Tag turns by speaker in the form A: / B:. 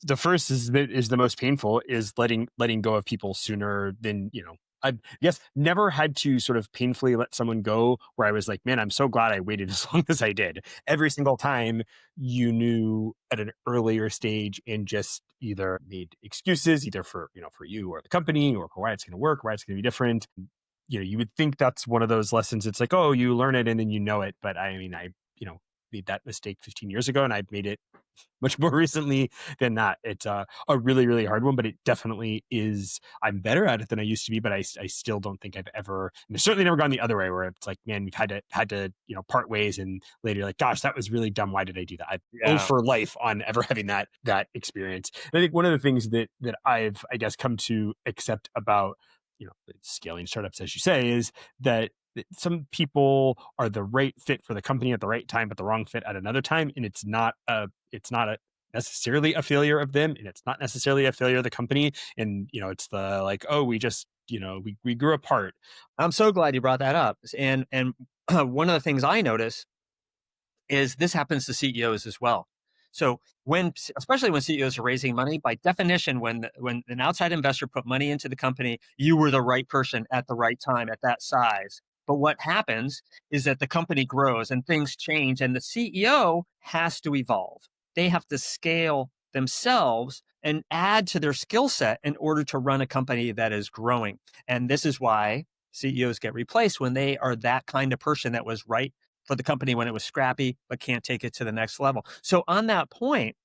A: The first is the most painful, is letting go of people sooner than, I guess never had to sort of painfully let someone go where I was like, man, I'm so glad I waited as long as I did. Every single time you knew at an earlier stage and just either made excuses, either for you or the company or for why it's going to work, why it's going to be different. You would think that's one of those lessons. It's like, oh, you learn it and then you know it. But I mean, made that mistake 15 years ago and I've made it much more recently than that. It's a really, really hard one, but it definitely is. I'm better at it than I used to be, but I still don't think I've ever, and I've certainly never gone the other way where it's like, man, we've had to part ways, and later you're like, gosh, that was really dumb. Why did I do that? I owe
B: Yeah.
A: for life on ever having that experience. And I think one of the things that I've, I guess, come to accept about scaling startups, as you say, is that some people are the right fit for the company at the right time, but the wrong fit at another time. And it's not necessarily a failure of them, and it's not necessarily a failure of the company. And it's the like, oh, we just we grew apart.
B: I'm so glad you brought that up. And one of the things I notice is this happens to CEOs as well. So especially when CEOs are raising money, by definition, when an outside investor put money into the company, you were the right person at the right time at that size. But what happens is that the company grows and things change, and the CEO has to evolve. They have to scale themselves and add to their skill set in order to run a company that is growing. And this is why CEOs get replaced when they are that kind of person that was right for the company when it was scrappy, but can't take it to the next level. So on that point,